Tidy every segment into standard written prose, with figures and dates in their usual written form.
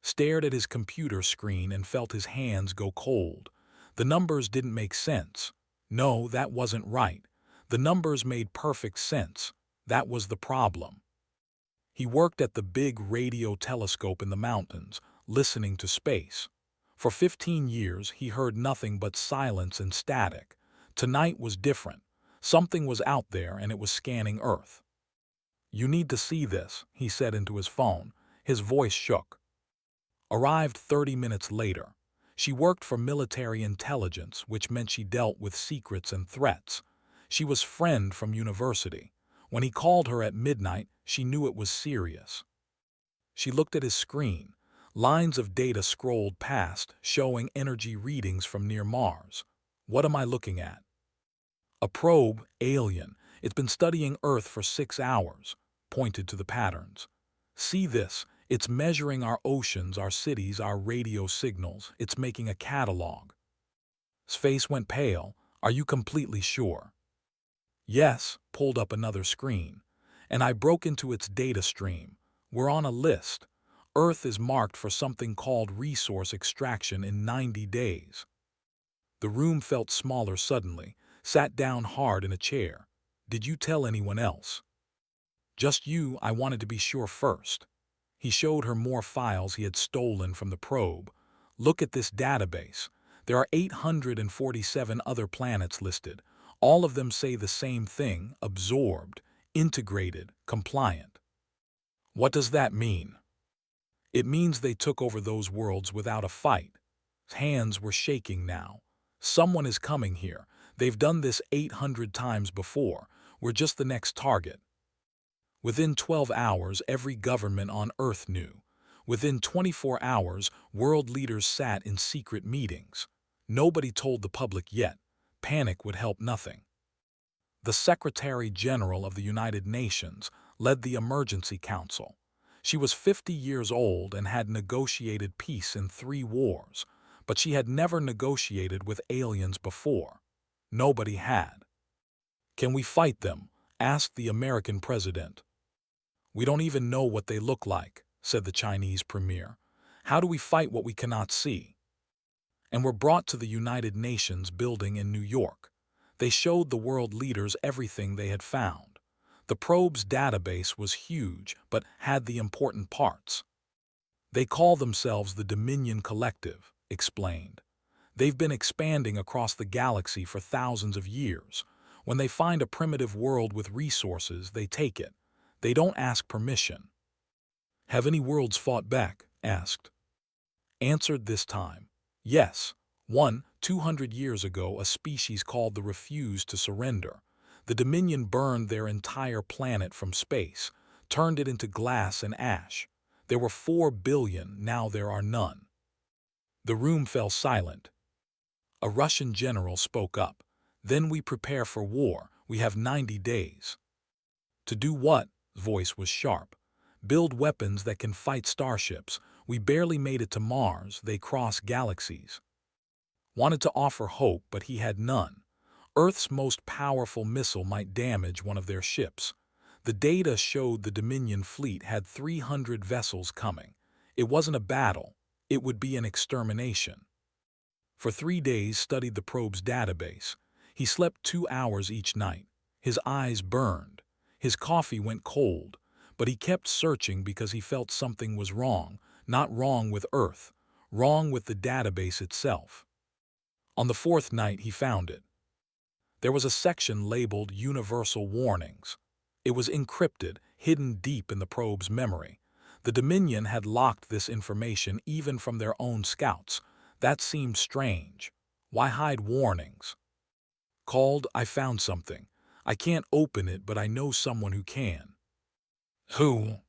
stared at his computer screen and felt his hands go cold. The numbers didn't make sense. No, that wasn't right. The numbers made perfect sense. That was the problem. He worked at the big radio telescope in the mountains, listening to space. For 15 years, he heard nothing but silence and static. Tonight was different. Something was out there and it was scanning Earth. "You need to see this," he said into his phone. His voice shook. Arrived 30 minutes later. She worked for military intelligence, which meant she dealt with secrets and threats. She was friend from university. When he called her at midnight, she knew it was serious. She looked at his screen. Lines of data scrolled past, showing energy readings from near Mars. "What am I looking at?" "A probe, alien. It's been studying Earth for 6 hours," pointed to the patterns. "See this? It's measuring our oceans, our cities, our radio signals. It's making a catalog." His face went pale. "Are you completely sure?" "Yes," pulled up another screen. "And I broke into its data stream. We're on a list. Earth is marked for something called resource extraction in 90 days. The room felt smaller suddenly, sat down hard in a chair. "Did you tell anyone else?" "Just you. I wanted to be sure first." He showed her more files he had stolen from the probe. "Look at this database. There are 847 other planets listed. All of them say the same thing: absorbed, integrated, compliant." "What does that mean?" "It means they took over those worlds without a fight." His hands were shaking now. "Someone is coming here. They've done this 800 times before. We're just the next target." Within 12 hours, every government on Earth knew. Within 24 hours, world leaders sat in secret meetings. Nobody told the public yet. Panic would help nothing. The Secretary General of the United Nations led the Emergency Council. She was 50 years old and had negotiated peace in 3 wars, but she had never negotiated with aliens before. Nobody had. "Can we fight them?" asked the American president. "We don't even know what they look like," said the Chinese premier. "How do we fight what we cannot see?" And were brought to the United Nations building in New York. They showed the world leaders everything they had found. The probe's database was huge, but had the important parts. "They call themselves the Dominion Collective," explained. "They've been expanding across the galaxy for thousands of years. When they find a primitive world with resources, they take it. They don't ask permission." "Have any worlds fought back?" asked. Answered this time. "Yes. One, 200 years ago, a species called the refused to surrender. The Dominion burned their entire planet from space, turned it into glass and ash. There were 4 billion, now there are none." The room fell silent. A Russian general spoke up. "Then we prepare for war. We have 90 days. "To do what?" Voice was sharp. "Build weapons that can fight starships. We barely made it to Mars. They cross galaxies." Wanted to offer hope, but he had none. Earth's most powerful missile might damage one of their ships. The data showed the Dominion fleet had 300 vessels coming. It wasn't a battle. It would be an extermination. For 3 days studied the probe's database. He slept 2 hours each night. His eyes burned. His coffee went cold. But he kept searching because he felt something was wrong. Not wrong with Earth. Wrong with the database itself. On the 4th night he found it. There was a section labeled Universal Warnings. It was encrypted, hidden deep in the probe's memory. The Dominion had locked this information even from their own scouts. That seemed strange. Why hide warnings? Called, "I found something. I can't open it, but I know someone who can." "Who?"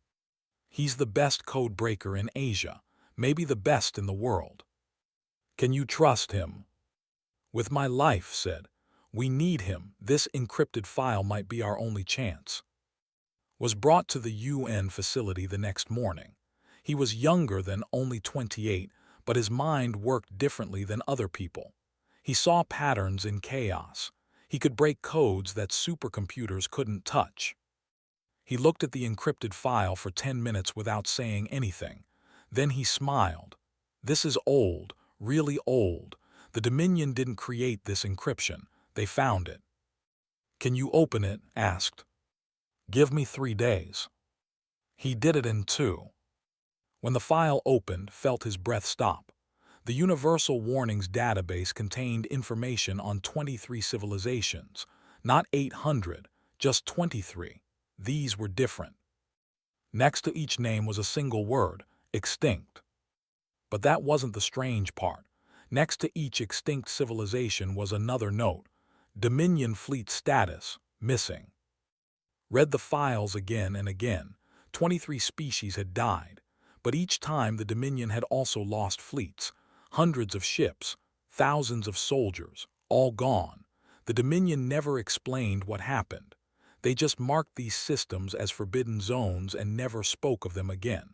"He's the best code breaker in Asia, maybe the best in the world." "Can you trust him?" "With my life," said. "We need him. This encrypted file might be our only chance." Was brought to the UN facility the next morning. He was younger than only 28, but his mind worked differently than other people. He saw patterns in chaos. He could break codes that supercomputers couldn't touch. He looked at the encrypted file for 10 minutes without saying anything. Then he smiled. This is old, really old. The Dominion didn't create this encryption. They found it. Can you open it? Asked. Give me 3 days. He did it in 2. When the file opened, felt his breath stop. The Universal Warnings database contained information on 23 civilizations, not 800, just 23. These were different. Next to each name was a single word, extinct. But that wasn't the strange part. Next to each extinct civilization was another note, Dominion Fleet Status, missing. Read the files again and again. 23 species had died, but each time the Dominion had also lost fleets, hundreds of ships, thousands of soldiers, all gone. The Dominion never explained what happened. They just marked these systems as forbidden zones and never spoke of them again.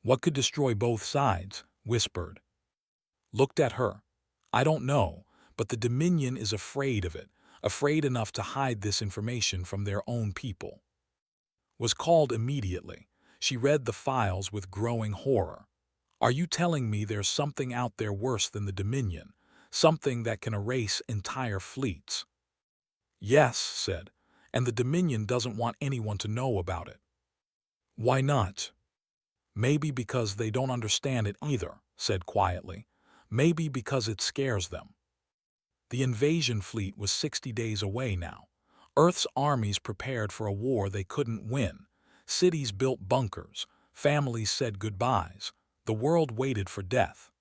What could destroy both sides? Whispered. Looked at her. I don't know, but the Dominion is afraid of it, afraid enough to hide this information from their own people. Was called immediately. She read the files with growing horror. Are you telling me there's something out there worse than the Dominion, something that can erase entire fleets? Yes, said, and the Dominion doesn't want anyone to know about it. Why not? Maybe because they don't understand it either, said quietly. Maybe because it scares them. The invasion fleet was 60 days away now. Earth's armies prepared for a war they couldn't win. Cities built bunkers. Families said goodbyes. The world waited for death.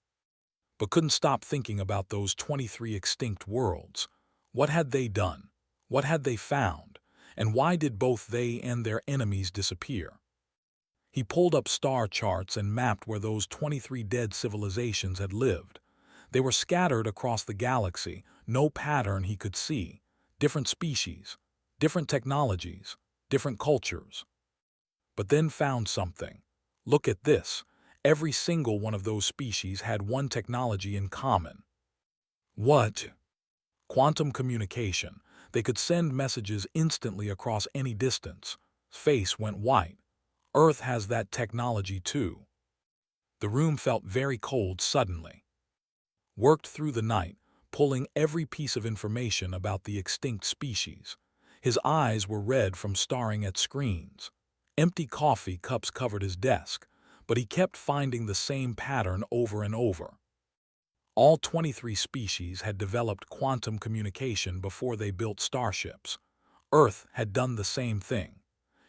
But couldn't stop thinking about those 23 extinct worlds. What had they done? What had they found? And why did both they and their enemies disappear? He pulled up star charts and mapped where those 23 dead civilizations had lived. They were scattered across the galaxy, no pattern he could see. Different species, different technologies, different cultures. But then found something. Look at this. Every single one of those species had one technology in common. What? Quantum communication. They could send messages instantly across any distance. Face went white. Earth has that technology too. The room felt very cold suddenly. Worked through the night, pulling every piece of information about the extinct species. His eyes were red from staring at screens. Empty coffee cups covered his desk, but he kept finding the same pattern over and over. All 23 species had developed quantum communication before they built starships. Earth had done the same thing.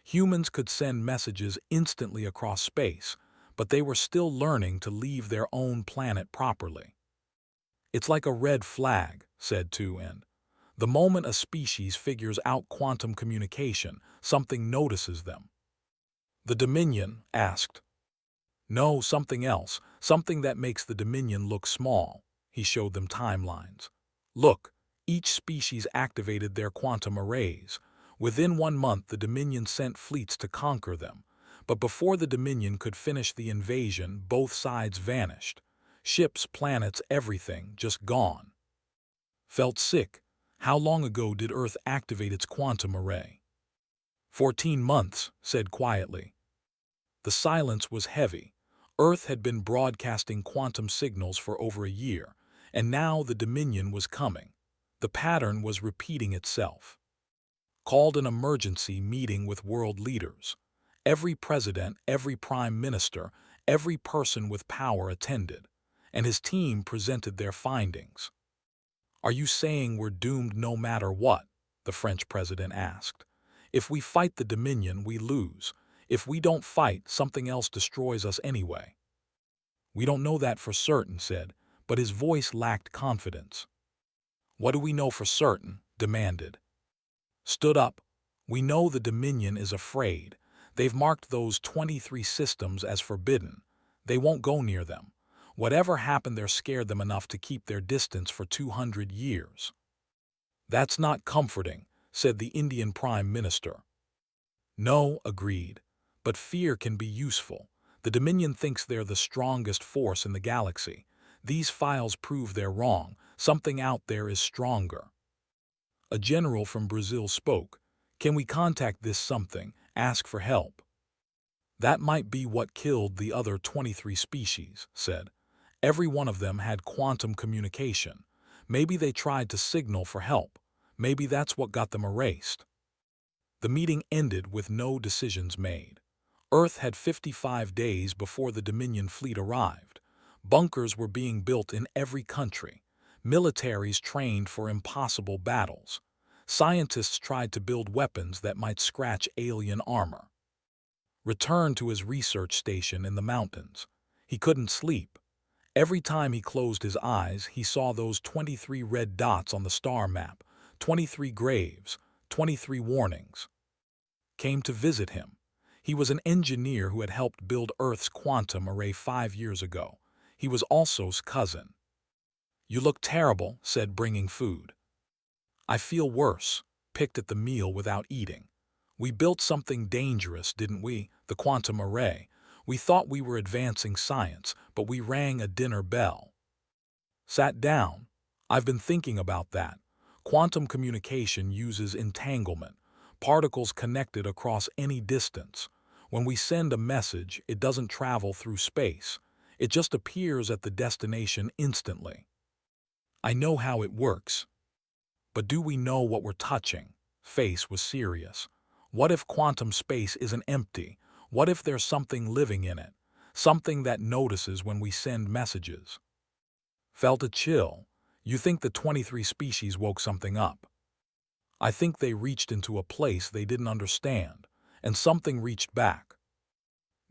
Humans could send messages instantly across space, but they were still learning to leave their own planet properly. It's like a red flag, said Tu-En. The moment a species figures out quantum communication, something notices them. The Dominion asked. No, something else, something that makes the Dominion look small. He showed them timelines. Look, each species activated their quantum arrays. Within 1 month, the Dominion sent fleets to conquer them. But before the Dominion could finish the invasion, both sides vanished. Ships, planets, everything, just gone. Felt sick. How long ago did Earth activate its quantum array? 14 months, said quietly. The silence was heavy. Earth had been broadcasting quantum signals for over a year, and now the Dominion was coming. The pattern was repeating itself. Called an emergency meeting with world leaders. Every president, every prime minister, every person with power attended, and his team presented their findings. Are you saying we're doomed no matter what? The French president asked. If we fight the Dominion, we lose. If we don't fight, something else destroys us anyway. We don't know that for certain, said, but his voice lacked confidence. What do we know for certain? Demanded. Stood up. We know the Dominion is afraid. They've marked those 23 systems as forbidden. They won't go near them. Whatever happened there scared them enough to keep their distance for 200 years. That's not comforting, said the Indian Prime Minister. No, agreed. But fear can be useful. The Dominion thinks they're the strongest force in the galaxy. These files prove they're wrong. Something out there is stronger. A general from Brazil spoke. Can we contact this something? Ask for help. That might be what killed the other 23 species, said. Every one of them had quantum communication. Maybe they tried to signal for help. Maybe that's what got them erased. The meeting ended with no decisions made. Earth had 55 days before the Dominion fleet arrived. Bunkers were being built in every country. Militaries trained for impossible battles. Scientists tried to build weapons that might scratch alien armor. Returned to his research station in the mountains. He couldn't sleep. Every time he closed his eyes, he saw those 23 red dots on the star map, 23 graves, 23 warnings. Came to visit him. He was an engineer who had helped build Earth's quantum array 5 years ago. He was also's cousin. You look terrible, said, bringing food. I feel worse, picked at the meal without eating. We built something dangerous, didn't we? The quantum array. We thought we were advancing science, but we rang a dinner bell. Sat down. I've been thinking about that. Quantum communication uses entanglement, particles connected across any distance. When we send a message, it doesn't travel through space. It just appears at the destination instantly. I know how it works. But do we know what we're touching? Face was serious. What if quantum space isn't empty? What if there's something living in it? Something that notices when we send messages? Felt a chill. You think the 23 species woke something up? I think they reached into a place they didn't understand, and something reached back.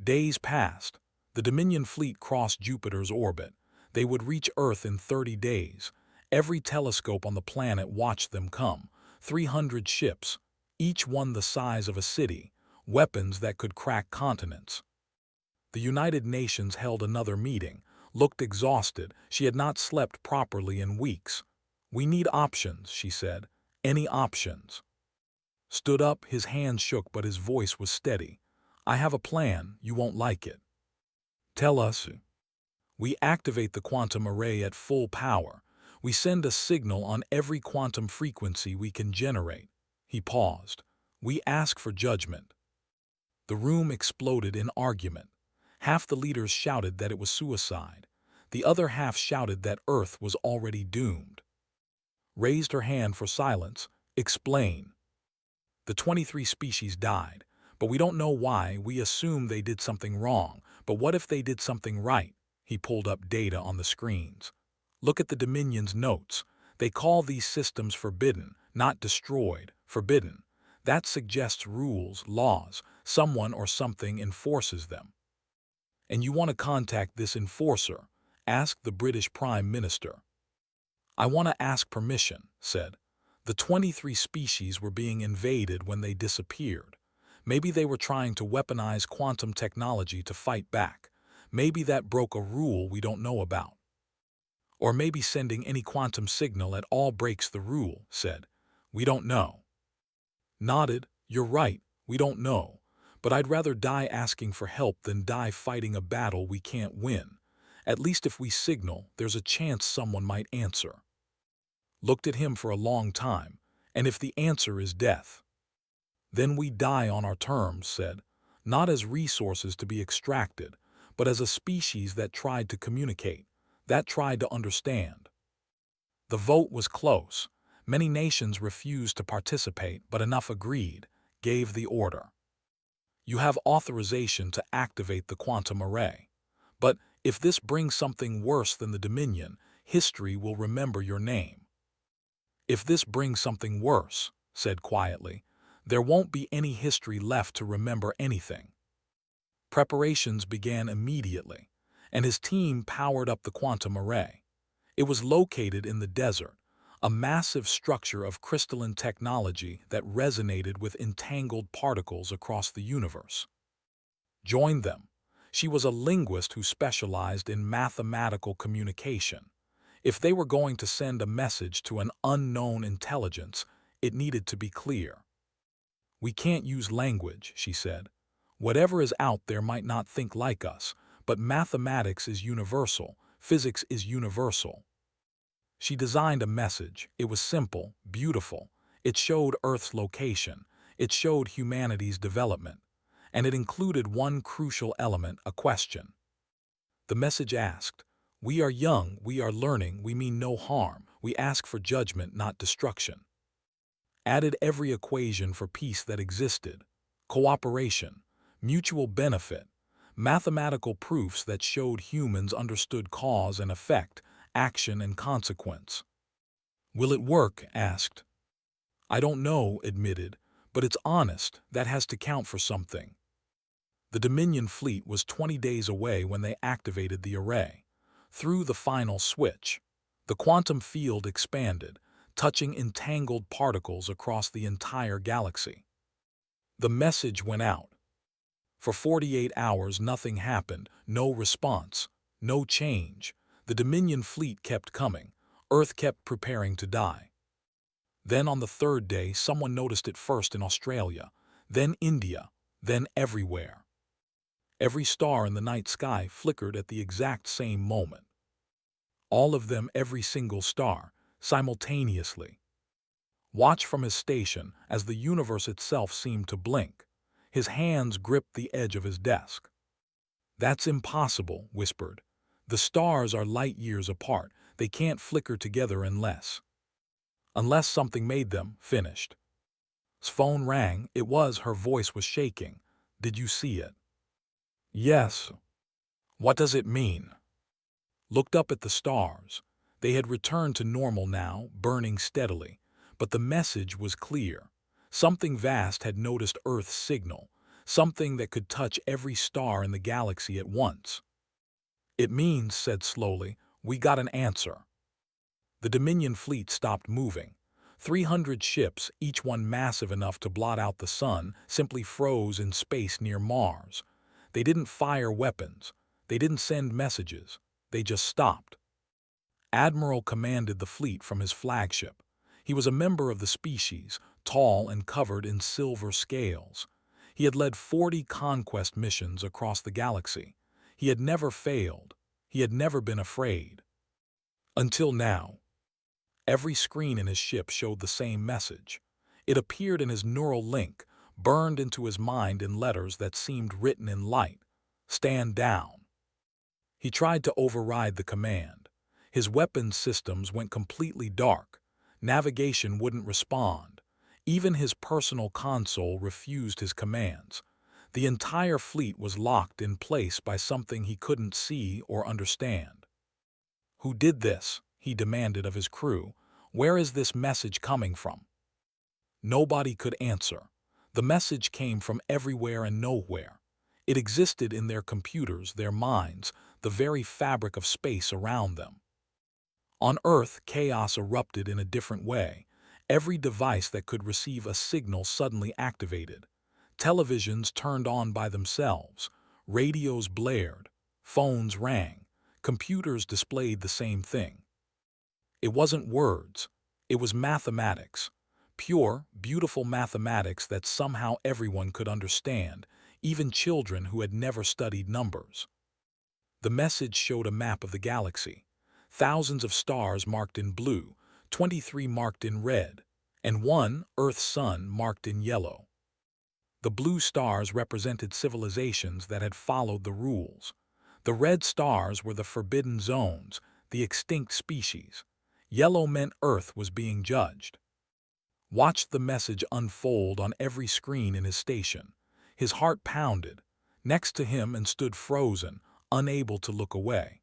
Days passed. The Dominion fleet crossed Jupiter's orbit. They would reach Earth in 30 days. Every telescope on the planet watched them come. 300 ships, each one the size of a city, weapons that could crack continents. The United Nations held another meeting, looked exhausted. She had not slept properly in weeks. We need options, she said. Any options? Stood up, his hands shook but his voice was steady. I have a plan, you won't like it. Tell us. We activate the quantum array at full power. We send a signal on every quantum frequency we can generate. He paused. We ask for judgment. The room exploded in argument. Half the leaders shouted that it was suicide. The other half shouted that Earth was already doomed. Raised her hand for silence. Explain. The 23 species died, but we don't know why. We assume they did something wrong. But what if they did something right? He pulled up data on the screens. Look at the Dominion's notes. They call these systems forbidden, not destroyed, forbidden. That suggests rules, laws, someone or something enforces them. And you want to contact this enforcer, asked the British Prime Minister. I want to ask permission, said. The 23 species were being invaded when they disappeared. Maybe they were trying to weaponize quantum technology to fight back. Maybe that broke a rule we don't know about. Or maybe sending any quantum signal at all breaks the rule, said. We don't know. Nodded. You're right, we don't know. But I'd rather die asking for help than die fighting a battle we can't win. At least if we signal, there's a chance someone might answer. Looked at him for a long time, and if the answer is death, then we die on our terms, said, not as resources to be extracted, but as a species that tried to communicate, that tried to understand. The vote was close. Many nations refused to participate, but enough agreed, gave the order. You have authorization to activate the quantum array. But if this brings something worse than the Dominion, history will remember your name. If this brings something worse, said quietly, there won't be any history left to remember anything. Preparations began immediately, and his team powered up the quantum array. It was located in the desert, a massive structure of crystalline technology that resonated with entangled particles across the universe. Joined them. She was a linguist who specialized in mathematical communication. If they were going to send a message to an unknown intelligence, it needed to be clear. We can't use language, she said. Whatever is out there might not think like us, but mathematics is universal, physics is universal. She designed a message. It was simple, beautiful. It showed Earth's location. It showed humanity's development. and it included one crucial element, a question. The message asked, "We are young, we are learning, we mean no harm, we ask for judgment, not destruction." Added every equation for peace that existed, cooperation, mutual benefit, mathematical proofs that showed humans understood cause and effect, action and consequence. "Will it work?" asked. "I don't know," admitted, "but it's honest, that has to count for something." The Dominion fleet was 20 days away when they activated the array. Through the final switch, the quantum field expanded, touching entangled particles across the entire galaxy. The message went out. For 48 hours nothing happened, no response, no change. The Dominion fleet kept coming. Earth kept preparing to die. Then on the third day someone noticed it first in Australia, then India, then everywhere. Every star in the night sky flickered at the exact same moment. All of them, every single star, simultaneously. Watch from his station as the universe itself seemed to blink. His hands gripped the edge of his desk. "That's impossible," whispered. "The stars are light years apart. They can't flicker together unless something made them," finished. His phone rang. It was, her voice was shaking. "Did you see it?" "Yes." "What does it mean?" Looked up at the stars. They had returned to normal now, burning steadily. But the message was clear. Something vast had noticed Earth's signal, something that could touch every star in the galaxy at once. "It means," said slowly, "we got an answer." The Dominion fleet stopped moving. 300 ships, each one massive enough to blot out the sun, simply froze in space near Mars. They didn't fire weapons. They didn't send messages. They just stopped. Admiral commanded the fleet from his flagship. He was a member of the species, tall and covered in silver scales. He had led 40 conquest missions across the galaxy. He had never failed. He had never been afraid. Until now. Every screen in his ship showed the same message. It appeared in his neural link, burned into his mind in letters that seemed written in light. "Stand down." He tried to override the command. His weapons systems went completely dark. Navigation wouldn't respond. Even his personal console refused his commands. The entire fleet was locked in place by something he couldn't see or understand. "Who did this?" he demanded of his crew. "Where is this message coming from?" Nobody could answer. The message came from everywhere and nowhere. It existed in their computers, their minds, the very fabric of space around them. On Earth, chaos erupted in a different way. Every device that could receive a signal suddenly activated. Televisions turned on by themselves. Radios blared. Phones rang. Computers displayed the same thing. It wasn't words. It was mathematics. Pure, beautiful mathematics that somehow everyone could understand, even children who had never studied numbers. The message showed a map of the galaxy. Thousands of stars marked in blue, 23 marked in red, and one, Earth's sun, marked in yellow. The blue stars represented civilizations that had followed the rules. The red stars were the forbidden zones, the extinct species. Yellow meant Earth was being judged. Watched the message unfold on every screen in his station. His heart pounded. Next to him and stood frozen, unable to look away.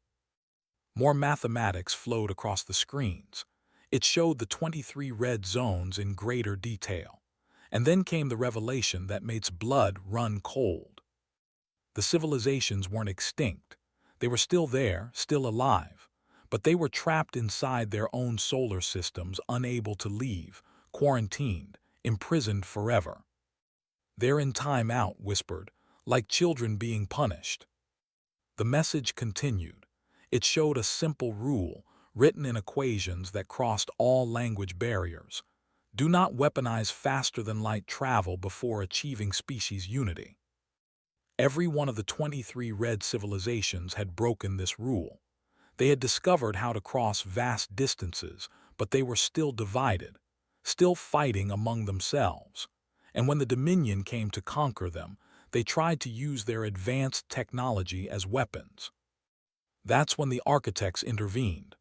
More mathematics flowed across the screens. It showed the 23 red zones in greater detail. And then came the revelation that makes blood run cold. The civilizations weren't extinct. They were still there, still alive. But they were trapped inside their own solar systems, unable to leave, quarantined, imprisoned forever. "They're in time out," whispered, "like children being punished." The message continued. It showed a simple rule, written in equations that crossed all language barriers. Do not weaponize faster-than-light travel before achieving species unity. Every one of the 23 red civilizations had broken this rule. They had discovered how to cross vast distances, but they were still divided, still fighting among themselves. And when the Dominion came to conquer them, They tried to use their advanced technology as weapons. That's when the architects intervened.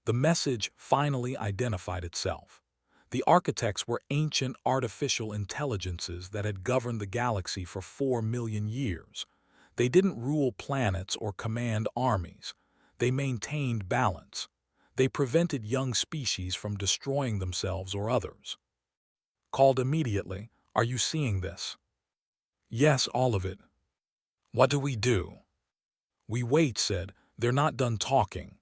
The message finally identified itself. The architects were ancient artificial intelligences that had governed the galaxy for 4 million years. They didn't rule planets or command armies. They maintained balance. They prevented young species from destroying themselves or others. Called immediately, "Are you seeing this?" "Yes, all of it." "What do we do?" "We wait," said. "They're not done talking."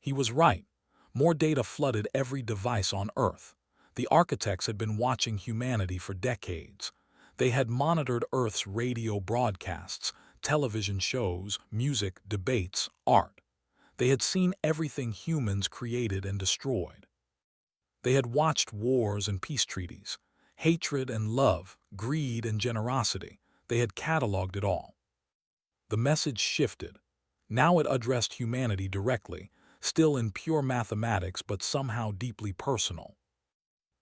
He was right. More data flooded every device on Earth. The architects had been watching humanity for decades. They had monitored Earth's radio broadcasts, television shows, music, debates, art. They had seen everything humans created and destroyed. They had watched wars and peace treaties, hatred and love, greed and generosity. They had cataloged it all. The message shifted. Now it addressed humanity directly, still in pure mathematics but somehow deeply personal.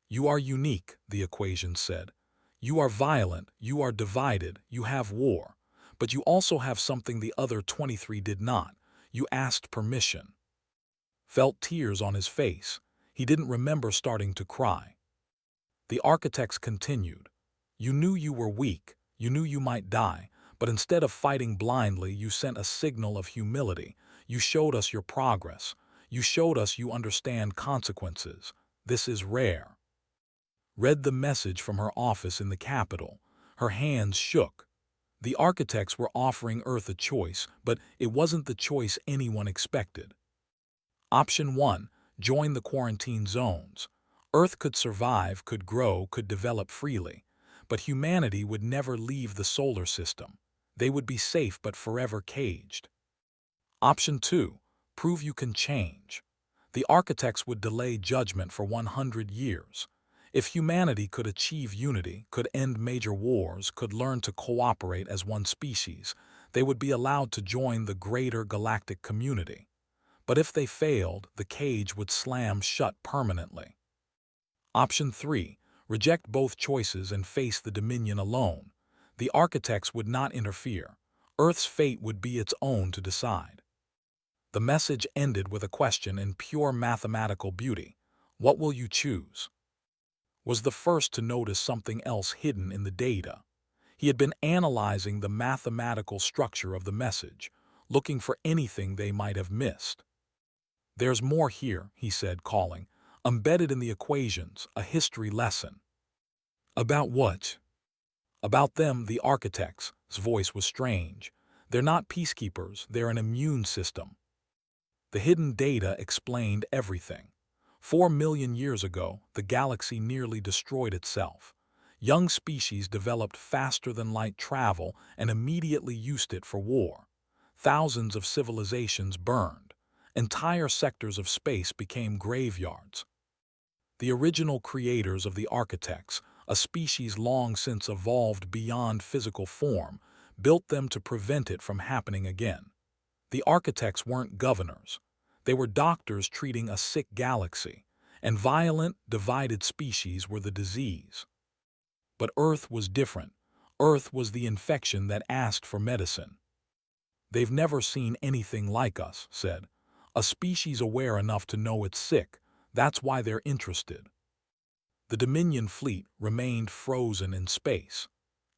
"You are unique," the equation said. "You are violent, you are divided, you have war. But you also have something the other 23 did not. You asked permission." Felt tears on his face. He didn't remember starting to cry. The architects continued. "You knew you were weak, you knew you might die, but instead of fighting blindly, you sent a signal of humility. You showed us your progress. You showed us you understand consequences. This is rare." Read the message from her office in the Capitol. Her hands shook. The architects were offering Earth a choice, but it wasn't the choice anyone expected. Option 1, join the quarantine zones. Earth could survive, could grow, could develop freely. But humanity would never leave the solar system. They would be safe but forever caged. Option 2, prove you can change. The architects would delay judgment for 100 years. If humanity could achieve unity, could end major wars, could learn to cooperate as one species, they would be allowed to join the greater galactic community. But if they failed, the cage would slam shut permanently. Option 3, reject both choices and face the Dominion alone. The architects would not interfere. Earth's fate would be its own to decide. The message ended with a question in pure mathematical beauty. What will you choose? Was the first to notice something else hidden in the data. He had been analyzing the mathematical structure of the message, looking for anything they might have missed. "There's more here," he said, calling. "Embedded in the equations, a history lesson." "About what?" "About them, the architects." His voice was strange. "They're not peacekeepers, they're an immune system." The hidden data explained everything. 4 million years ago, the galaxy nearly destroyed itself. Young species developed faster than light travel and immediately used it for war. Thousands of civilizations burned. Entire sectors of space became graveyards. The original creators of the architects, a species long since evolved beyond physical form, built them to prevent it from happening again. The architects weren't governors. They were doctors treating a sick galaxy, and violent, divided species were the disease. But Earth was different. Earth was the infection that asked for medicine. "They've never seen anything like us," said. "A species aware enough to know it's sick. That's why they're interested." The Dominion fleet remained frozen in space.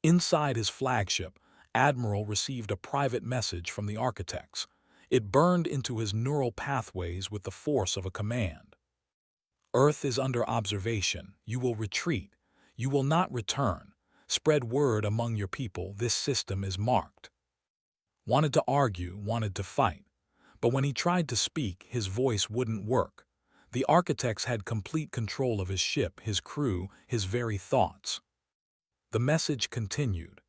Inside his flagship, Admiral received a private message from the architects. It burned into his neural pathways with the force of a command. "Earth is under observation. You will retreat. You will not return. Spread word among your people, this system is marked." Wanted to argue, wanted to fight. But when he tried to speak, his voice wouldn't work. The architects had complete control of his ship, his crew, his very thoughts. The message continued.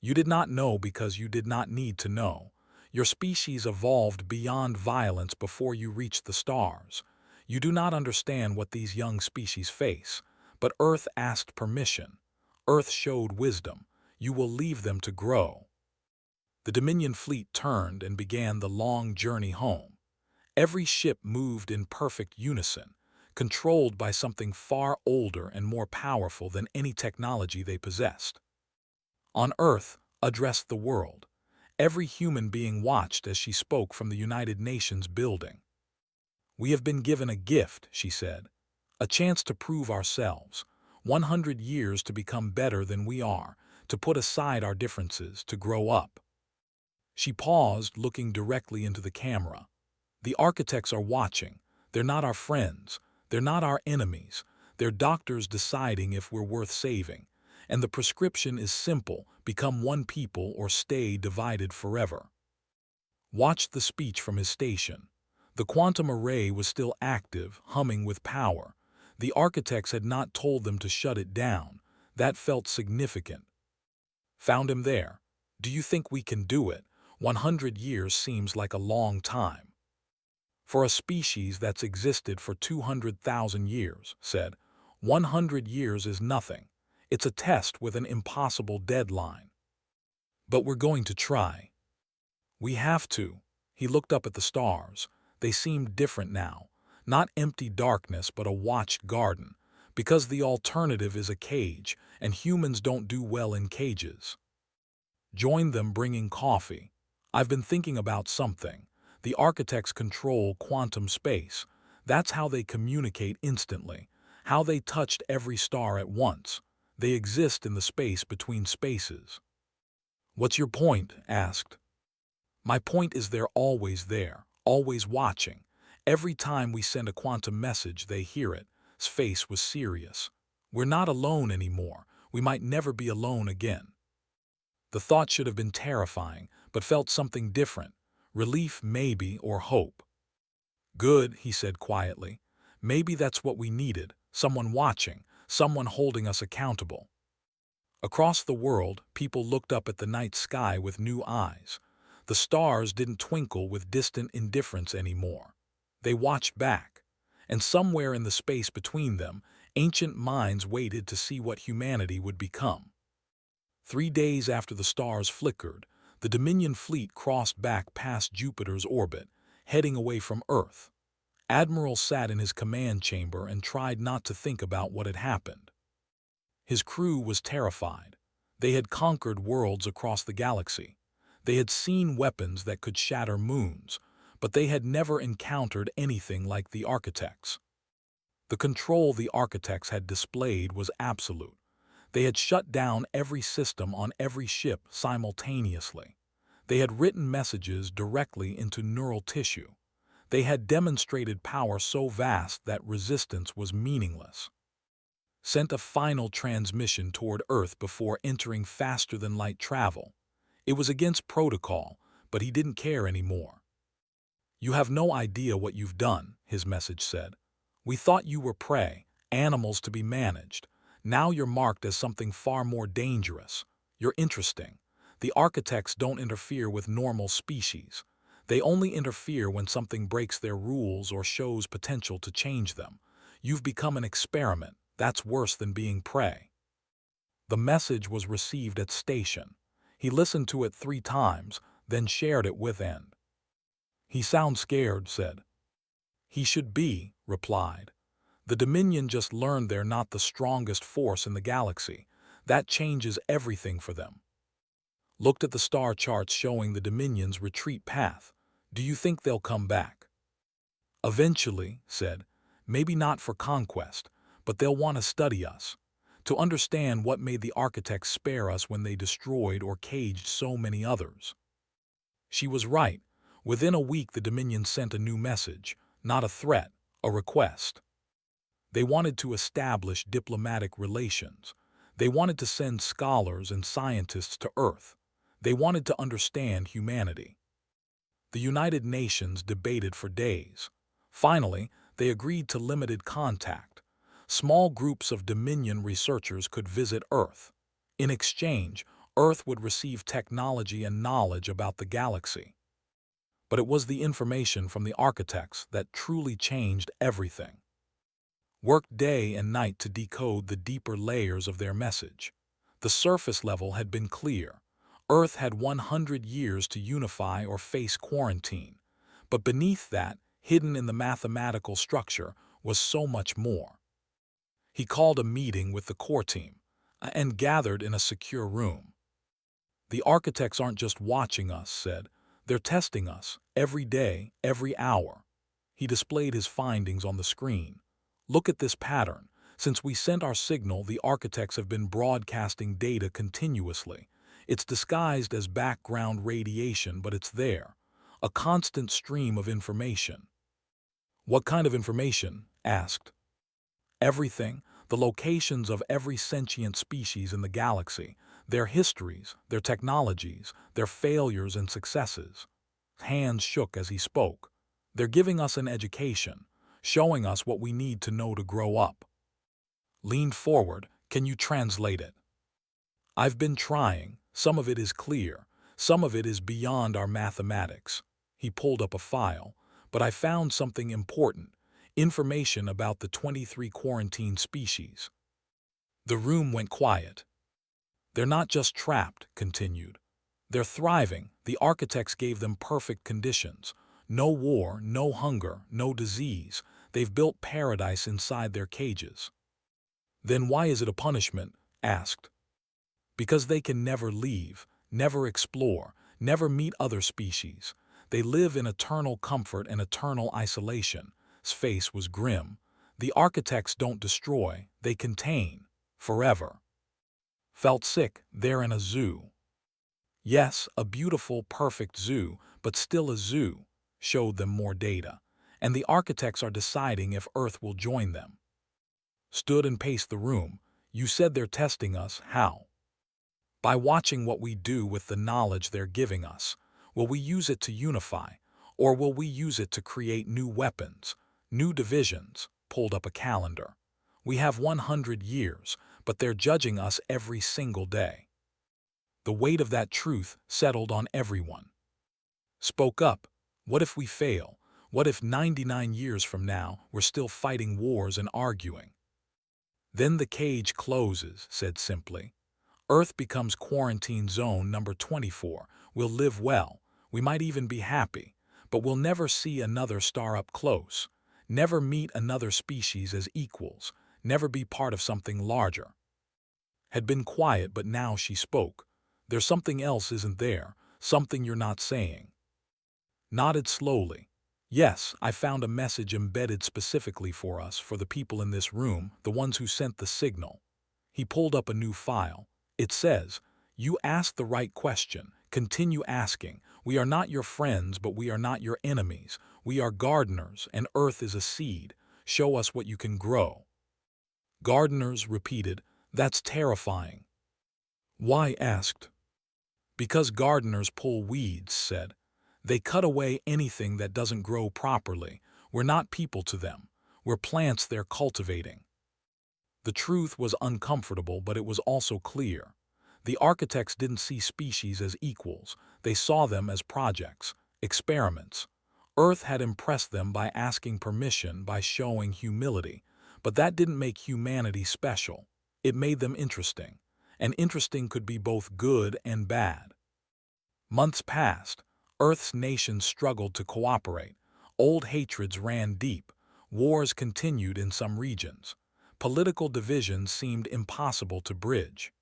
"You did not know because you did not need to know. Your species evolved beyond violence before you reached the stars. You do not understand what these young species face. But Earth asked permission. Earth showed wisdom. You will leave them to grow." The Dominion fleet turned and began the long journey home. Every ship moved in perfect unison, controlled by something far older and more powerful than any technology they possessed. On Earth, addressed the world. Every human being watched as she spoke from the United Nations building. "We have been given a gift," she said, "a chance to prove ourselves, 100 years to become better than we are, to put aside our differences, to grow up." She paused, looking directly into the camera. "The architects are watching. They're not our friends. They're not our enemies. They're doctors deciding if we're worth saving. And the prescription is simple: become one people or stay divided forever." Watched the speech from his station. The quantum array was still active, humming with power. The architects had not told them to shut it down. That felt significant. Found him there. "Do you think we can do it? 100 years seems like a long time." "For a species that's existed for 200,000 years," said, "100 years is nothing. It's a test with an impossible deadline. But we're going to try. We have to." He looked up at the stars. They seemed different now. Not empty darkness, but a watched garden. Because the alternative is a cage, and humans don't do well in cages. Joined them bringing coffee. "I've been thinking about something. The architects control quantum space. That's how they communicate instantly. How they touched every star at once. They exist in the space between spaces." "What's your point?" asked. "My point is they're always there, always watching. Every time we send a quantum message, they hear it." His face was serious. "We're not alone anymore. We might never be alone again." The thought should have been terrifying, but felt something different. Relief, maybe, or hope. "Good," he said quietly. "Maybe that's what we needed. Someone watching, someone holding us accountable." Across the world, people looked up at the night sky with new eyes. The stars didn't twinkle with distant indifference anymore. They watched back. And somewhere in the space between them, ancient minds waited to see what humanity would become. 3 days after the stars flickered, the Dominion fleet crossed back past Jupiter's orbit, heading away from Earth. Admiral sat in his command chamber and tried not to think about what had happened. His crew was terrified. They had conquered worlds across the galaxy. They had seen weapons that could shatter moons, but they had never encountered anything like the architects. The control the architects had displayed was absolute. They had shut down every system on every ship simultaneously. They had written messages directly into neural tissue. They had demonstrated power so vast that resistance was meaningless. Sent a final transmission toward Earth before entering faster-than-light travel. It was against protocol, but he didn't care anymore. "You have no idea what you've done," his message said. "We thought you were prey, animals to be managed. Now you're marked as something far more dangerous. You're interesting. The architects don't interfere with normal species. They only interfere when something breaks their rules or shows potential to change them. You've become an experiment. That's worse than being prey." The message was received at station. He listened to it 3 times, then shared it with End. "He sounds scared," said. "He should be," replied. "The Dominion just learned they're not the strongest force in the galaxy. That changes everything for them." Looked at the star charts showing the Dominion's retreat path. "Do you think they'll come back?" "Eventually," said. "Maybe not for conquest, but they'll want to study us. To understand what made the architects spare us when they destroyed or caged so many others." She was right. Within a week the Dominion sent a new message, not a threat, a request. They wanted to establish diplomatic relations. They wanted to send scholars and scientists to Earth. They wanted to understand humanity. The United Nations debated for days. Finally, they agreed to limited contact. Small groups of Dominion researchers could visit Earth. In exchange, Earth would receive technology and knowledge about the galaxy. But it was the information from the architects that truly changed everything. Worked day and night to decode the deeper layers of their message. The surface level had been clear. Earth had 100 years to unify or face quarantine. But beneath that, hidden in the mathematical structure, was so much more. He called a meeting with the core team and gathered in a secure room. The architects aren't just watching us, said. They're testing us, every day, every hour. He displayed his findings on the screen. Look at this pattern. Since we sent our signal, the architects have been broadcasting data continuously. It's disguised as background radiation, but it's there. A constant stream of information. What kind of information? Asked. Everything. The locations of every sentient species in the galaxy, their histories, their technologies, their failures and successes. Hands shook as he spoke. They're giving us an education, showing us what we need to know to grow up. Leaned forward. Can you translate it? I've been trying. Some of it is clear. Some of it is beyond our mathematics. He pulled up a file. But I found something important. Information about the 23 quarantine species. The room went quiet. They're not just trapped, continued. They're thriving. The architects gave them perfect conditions. No war, no hunger, no disease. They've built paradise inside their cages. Then why is it a punishment? Asked. Because they can never leave, never explore, never meet other species. They live in eternal comfort and eternal isolation. His face was grim. The architects don't destroy, they contain. Forever. Felt sick, they're in a zoo. Yes, a beautiful, perfect zoo, but still a zoo. Showed them more data. And the architects are deciding if Earth will join them. Stood and paced the room. You said they're testing us. How? By watching what we do with the knowledge they're giving us. Will we use it to unify? Or will we use it to create new weapons, new divisions? Pulled up a calendar. We have 100 years, but they're judging us every single day. The weight of that truth settled on everyone. Spoke up. What if we fail? What if 99 years from now we're still fighting wars and arguing? Then the cage closes, said simply. Earth becomes quarantine zone number 24. We'll live well. We might even be happy. But we'll never see another star up close. Never meet another species as equals. Never be part of something larger. Had been quiet, but now she spoke. There's something else, isn't there? Something you're not saying. Nodded slowly. Yes, I found a message embedded specifically for us, for the people in this room, the ones who sent the signal. He pulled up a new file. It says, you asked the right question. Continue asking. We are not your friends, but we are not your enemies. We are gardeners, and Earth is a seed. Show us what you can grow. Gardeners repeated. That's terrifying. Why? Asked. Because gardeners pull weeds, said. They cut away anything that doesn't grow properly. We're not people to them. We're plants they're cultivating. The truth was uncomfortable, but it was also clear. The architects didn't see species as equals. They saw them as projects, experiments. Earth had impressed them by asking permission, by showing humility. But that didn't make humanity special. It made them interesting. And interesting could be both good and bad. Months passed. Earth's nations struggled to cooperate. Old hatreds ran deep. Wars continued in some regions. Political divisions seemed impossible to bridge.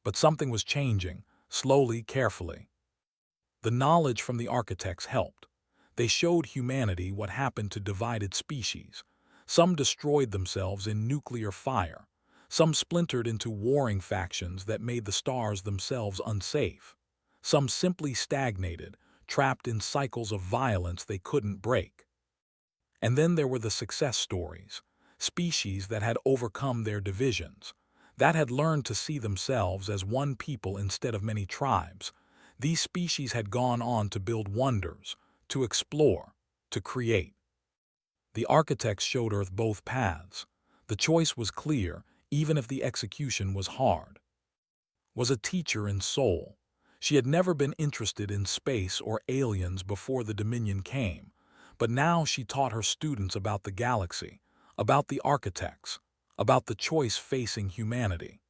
But something was changing, slowly, carefully. The knowledge from the architects helped. They showed humanity what happened to divided species. Some destroyed themselves in nuclear fire. Some splintered into warring factions that made the stars themselves unsafe. Some simply stagnated, trapped in cycles of violence they couldn't break. And then there were the success stories, species that had overcome their divisions, that had learned to see themselves as one people instead of many tribes. These species had gone on to build wonders, to explore, to create. The architects showed Earth both paths. The choice was clear, even if the execution was hard. Was a teacher in soul. She had never been interested in space or aliens before the Dominion came, but now she taught her students about the galaxy, about the architects, about the choice facing humanity.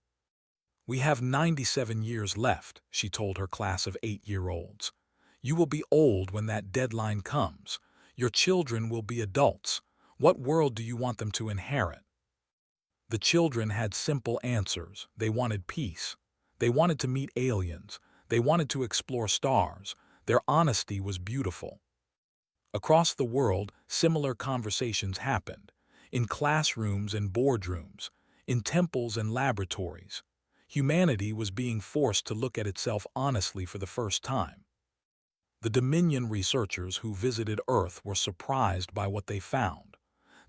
We have 97 years left, she told her class of 8-year-olds. You will be old when that deadline comes. Your children will be adults. What world do you want them to inherit? The children had simple answers. They wanted peace. They wanted to meet aliens. They wanted to explore stars. Their honesty was beautiful. Across the world, similar conversations happened. In classrooms and boardrooms, in temples and laboratories. Humanity was being forced to look at itself honestly for the first time. The Dominion researchers who visited Earth were surprised by what they found.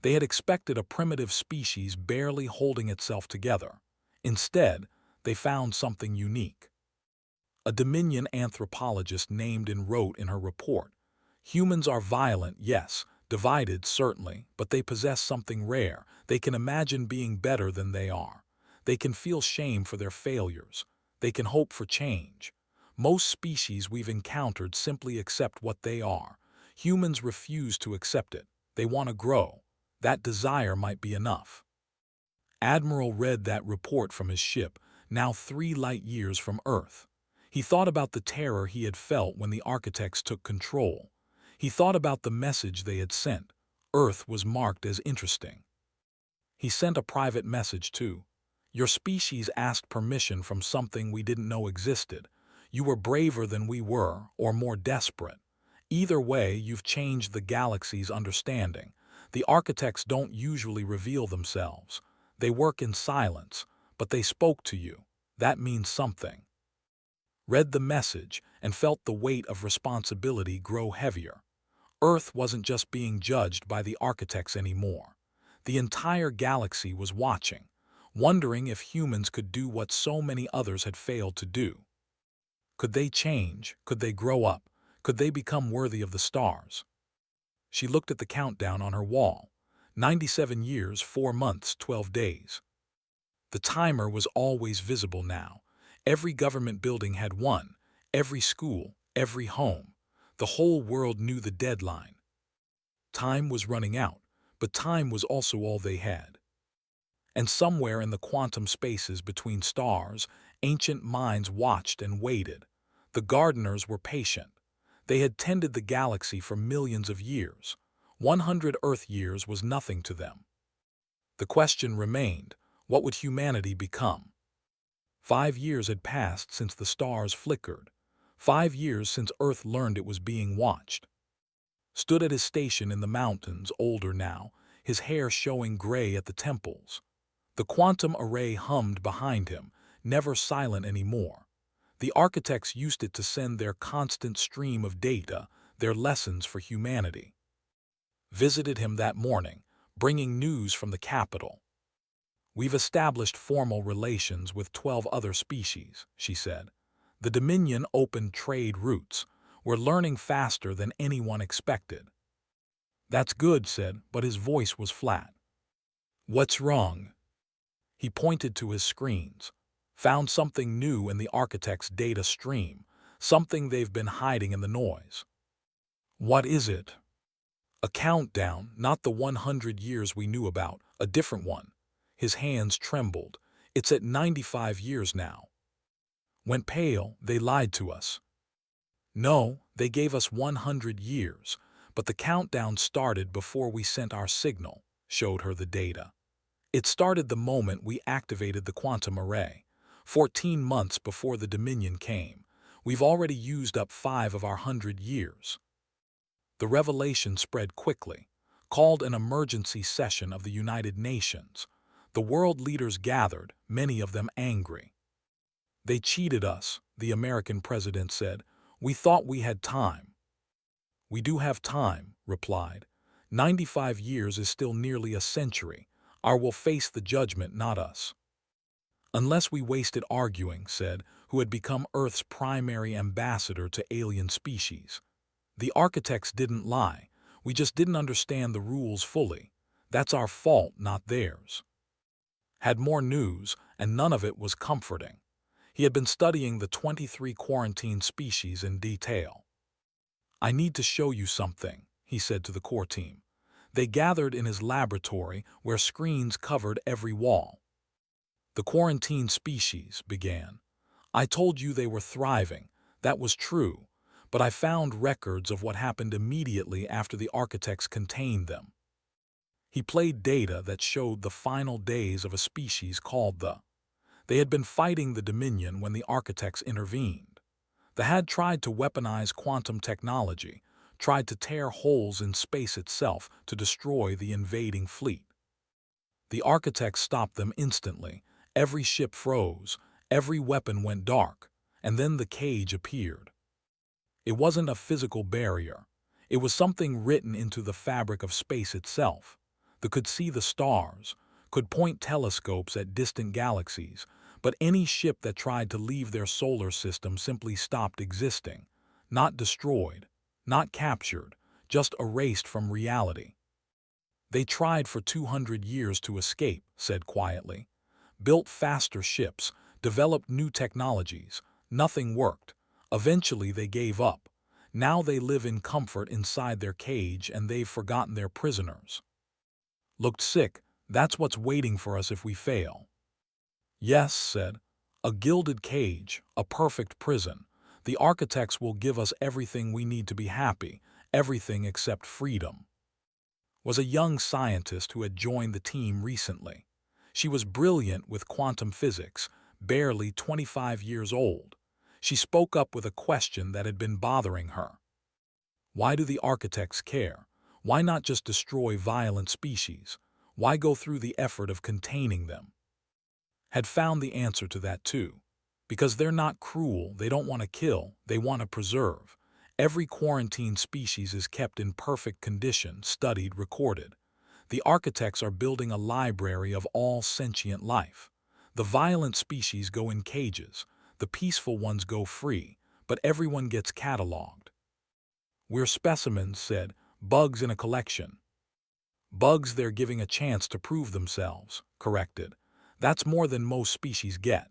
They had expected a primitive species barely holding itself together. Instead, they found something unique. A Dominion anthropologist named and wrote in her report, "Humans are violent, yes, divided, certainly, but they possess something rare. They can imagine being better than they are. They can feel shame for their failures. They can hope for change. Most species we've encountered simply accept what they are. Humans refuse to accept it. They want to grow. That desire might be enough." Admiral read that report from his ship, now 3 light years from Earth. He thought about the terror he had felt when the architects took control. He thought about the message they had sent. Earth was marked as interesting. He sent a private message too. "Your species asked permission from something we didn't know existed. You were braver than we were, or more desperate. Either way, you've changed the galaxy's understanding. The architects don't usually reveal themselves. They work in silence, but they spoke to you. That means something." Read the message and felt the weight of responsibility grow heavier. Earth wasn't just being judged by the architects anymore. The entire galaxy was watching, wondering if humans could do what so many others had failed to do. Could they change? Could they grow up? Could they become worthy of the stars? She looked at the countdown on her wall. 97 years, 4 months, 12 days. The timer was always visible now. Every government building had one, every school, every home. The whole world knew the deadline. Time was running out, but time was also all they had. And somewhere in the quantum spaces between stars, ancient minds watched and waited. The gardeners were patient. They had tended the galaxy for millions of years. 100 Earth years was nothing to them. The question remained, what would humanity become? 5 years had passed since the stars flickered. 5 years since Earth learned it was being watched. Stood at his station in the mountains, older now, his hair showing gray at the temples. The quantum array hummed behind him, never silent anymore. The architects used it to send their constant stream of data, their lessons for humanity. Visited him that morning, bringing news from the capital. "We've established formal relations with 12 other species," she said. "The Dominion opened trade routes. We're learning faster than anyone expected." "That's good," said, but his voice was flat. "What's wrong?" He pointed to his screens. Found something new in the architect's data stream, something they've been hiding in the noise. "What is it?" "A countdown, not the 100 years we knew about, a different one." His hands trembled. "It's at 95 years now." Went pale. "They lied to us." "No, they gave us 100 years, but the countdown started before we sent our signal," showed her the data. "It started the moment we activated the quantum array. 14 months before the Dominion came. We've already used up 5 of our 100 years." The revelation spread quickly. Called an emergency session of the United Nations. The world leaders gathered, many of them angry. "They cheated us," the American president said. "We thought we had time." "We do have time," replied. 95 years is still nearly a century. Our will face the judgment, not us. "Unless we wasted arguing," said, who had become Earth's primary ambassador to alien species. "The architects didn't lie. We just didn't understand the rules fully. That's our fault, not theirs." Had more news, and none of it was comforting. He had been studying the 23 quarantine species in detail. "I need to show you something," he said to the core team. They gathered in his laboratory where screens covered every wall. "The quarantine species," began. "I told you they were thriving. That was true. But I found records of what happened immediately after the architects contained them." He played data that showed the final days of a species called the. They had been fighting the Dominion when the architects intervened. The had tried to weaponize quantum technology, tried to tear holes in space itself to destroy the invading fleet. The architects stopped them instantly. Every ship froze, every weapon went dark, and then the cage appeared. It wasn't a physical barrier. It was something written into the fabric of space itself. That could see the stars, could point telescopes at distant galaxies, but any ship that tried to leave their solar system simply stopped existing. Not destroyed, not captured, just erased from reality. They tried for 200 years to escape, said quietly. Built faster ships, developed new technologies. Nothing worked. Eventually they gave up. Now they live in comfort inside their cage and they've forgotten their prisoners. Looked sick. That's what's waiting for us if we fail. Yes, said. A gilded cage, a perfect prison. The architects will give us everything we need to be happy, everything except freedom. Was a young scientist who had joined the team recently. She was brilliant with quantum physics, barely 25 years old. She spoke up with a question that had been bothering her. Why do the architects care? Why not just destroy violent species? Why go through the effort of containing them? Had found the answer to that too. Because they're not cruel, they don't want to kill, they want to preserve. Every quarantined species is kept in perfect condition, studied, recorded. The architects are building a library of all sentient life. The violent species go in cages, the peaceful ones go free, but everyone gets cataloged. We're specimens, said, bugs in a collection. Bugs they're giving a chance to prove themselves, corrected. That's more than most species get.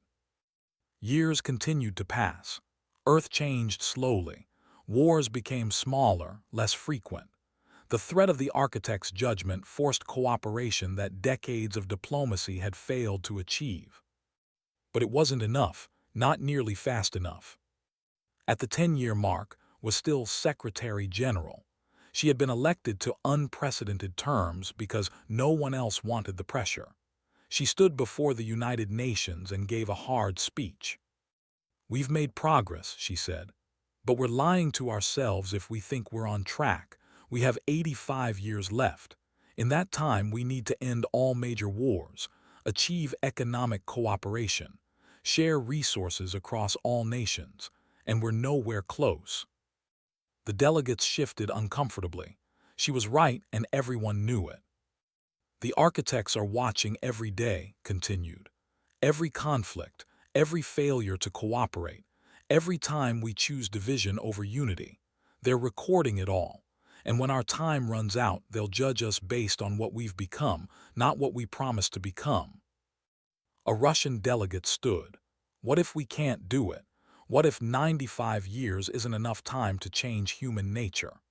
Years continued to pass. Earth changed slowly. Wars became smaller, less frequent. The threat of the architect's judgment forced cooperation that decades of diplomacy had failed to achieve. But it wasn't enough, not nearly fast enough. At the 10-year mark was still Secretary General. She had been elected to unprecedented terms because no one else wanted the pressure. She stood before the United Nations and gave a hard speech. We've made progress, she said, but we're lying to ourselves if we think we're on track. We have 85 years left. In that time, we need to end all major wars, achieve economic cooperation, share resources across all nations, and we're nowhere close. The delegates shifted uncomfortably. She was right, and everyone knew it. The architects are watching every day, continued. Every conflict, every failure to cooperate, every time we choose division over unity. They're recording it all. And when our time runs out, they'll judge us based on what we've become, not what we promised to become. A Russian delegate stood. What if we can't do it? What if 95 years isn't enough time to change human nature?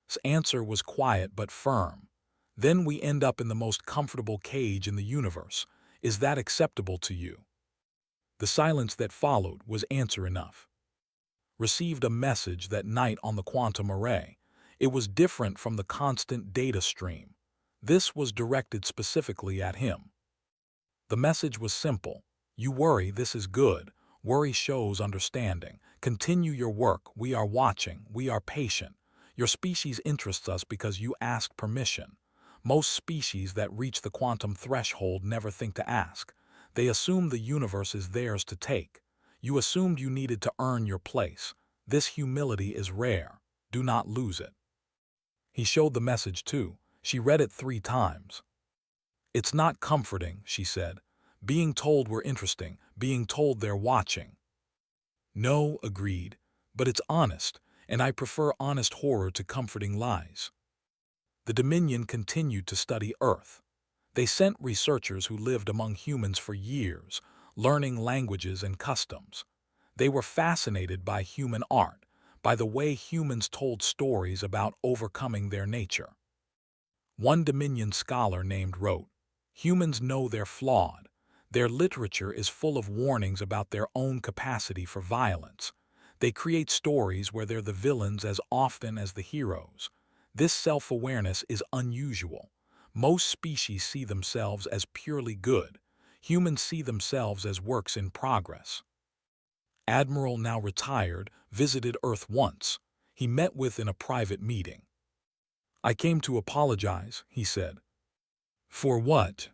His answer was quiet but firm. Then we end up in the most comfortable cage in the universe. Is that acceptable to you? The silence that followed was answer enough. Received a message that night on the quantum array. It was different from the constant data stream. This was directed specifically at him. The message was simple. You worry, this is good. Worry shows understanding. Continue your work. We are watching. We are patient. Your species interests us because you asked permission. Most species that reach the quantum threshold never think to ask. They assume the universe is theirs to take. You assumed you needed to earn your place. This humility is rare. Do not lose it. He showed the message too. She read it 3 times. It's not comforting, she said. Being told we're interesting, being told they're watching. No, agreed, but it's honest, and I prefer honest horror to comforting lies. The Dominion continued to study Earth. They sent researchers who lived among humans for years, learning languages and customs. They were fascinated by human art, by the way humans told stories about overcoming their nature. One Dominion scholar named wrote, "Humans know they're flawed. Their literature is full of warnings about their own capacity for violence. They create stories where they're the villains as often as the heroes. This self-awareness is unusual. Most species see themselves as purely good. Humans see themselves as works in progress." Admiral, now retired, visited Earth once. He met with in a private meeting. "I came to apologize," he said. "For what?"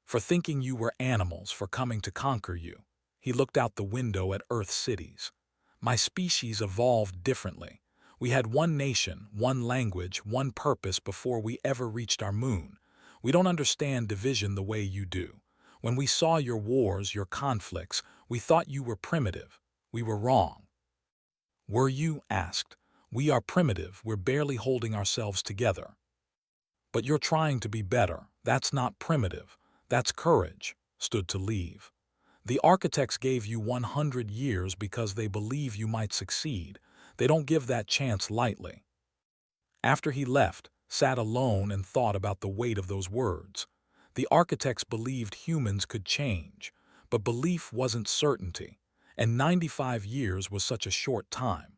"For thinking you were animals, for coming to conquer you." He looked out the window at Earth cities. "My species evolved differently. We had one nation, one language, one purpose before we ever reached our moon. We don't understand division the way you do. When we saw your wars, your conflicts, we thought you were primitive. We were wrong." "Were you?" asked. "We are primitive, we're barely holding ourselves together." "But you're trying to be better. That's not primitive. That's courage." Stood to leave. "The architects gave you 100 years because they believe you might succeed. They don't give that chance lightly." After he left, sat alone and thought about the weight of those words. The architects believed humans could change, but belief wasn't certainty, and 95 years was such a short time.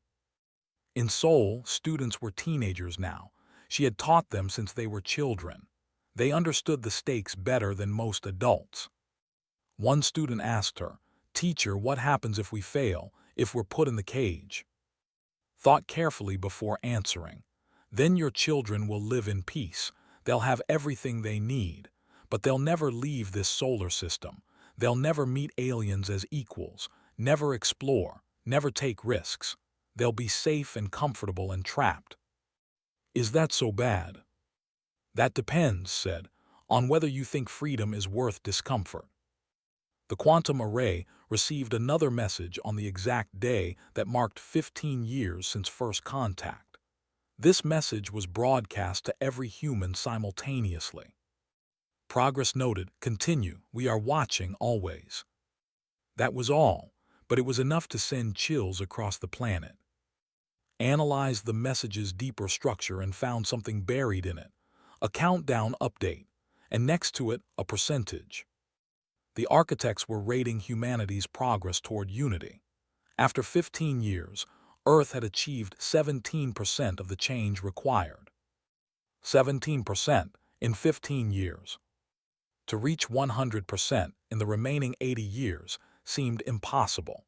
In Seoul, students were teenagers now. She had taught them since they were children. They understood the stakes better than most adults. One student asked her, "Teacher, what happens if we fail, if we're put in the cage?" Thought carefully before answering. "Then your children will live in peace. They'll have everything they need, but they'll never leave this solar system. They'll never meet aliens as equals, never explore, never take risks. They'll be safe and comfortable and trapped." "Is that so bad?" "That depends," said, "on whether you think freedom is worth discomfort." The quantum array received another message on the exact day that marked 15 years since first contact. This message was broadcast to every human simultaneously. "Progress noted. Continue. We are watching always." That was all, but it was enough to send chills across the planet. Analyzed the message's deeper structure and found something buried in it. A countdown update, and next to it, a percentage. The architects were rating humanity's progress toward unity. After 15 years, Earth had achieved 17% of the change required. 17% in 15 years. To reach 100% in the remaining 80 years seemed impossible.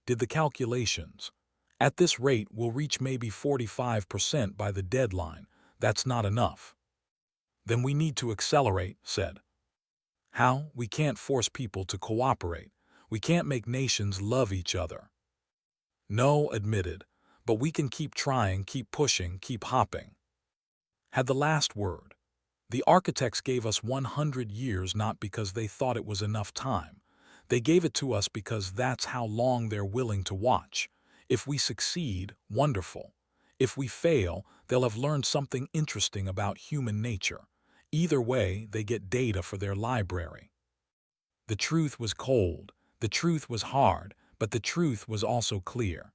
Did the calculations. At this rate, we'll reach maybe 45% by the deadline. That's not enough. "Then we need to accelerate," said. "How?" "We can't force people to cooperate. We can't make nations love each other." "No," admitted, "but we can keep trying, keep pushing, keep hopping." Had the last word. The architects gave us 100 years not because they thought it was enough time. They gave it to us because that's how long they're willing to watch. If we succeed, wonderful. If we fail, they'll have learned something interesting about human nature. Either way, they get data for their library. The truth was cold, the truth was hard, but the truth was also clear.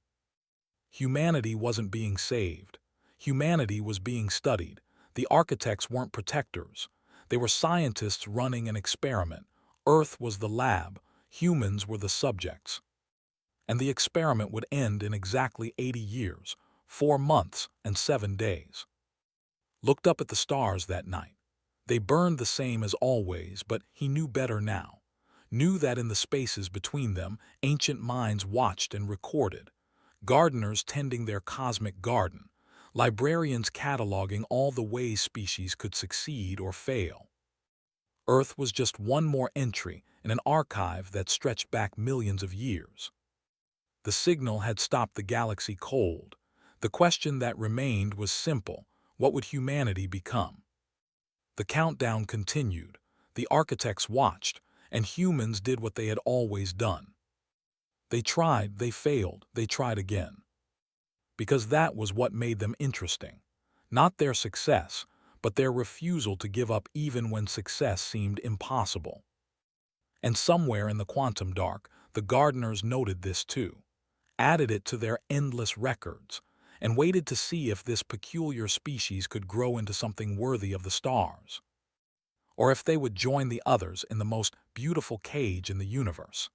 Humanity wasn't being saved. Humanity was being studied. The architects weren't protectors. They were scientists running an experiment. Earth was the lab. Humans were the subjects. And the experiment would end in exactly 80 years, 4 months and 7 days. Looked up at the stars that night. They burned the same as always, but he knew better now. Knew that in the spaces between them, ancient minds watched and recorded. Gardeners tending their cosmic garden. Librarians cataloging all the ways species could succeed or fail. Earth was just one more entry in an archive that stretched back millions of years. The signal had stopped the galaxy cold. The question that remained was simple: what would humanity become? The countdown continued. The architects watched, and humans did what they had always done. They tried, they failed, they tried again. Because that was what made them interesting. Not their success, but their refusal to give up even when success seemed impossible. And somewhere in the quantum dark, the gardeners noted this too, added it to their endless records, and waited to see if this peculiar species could grow into something worthy of the stars, or if they would join the others in the most beautiful cage in the universe.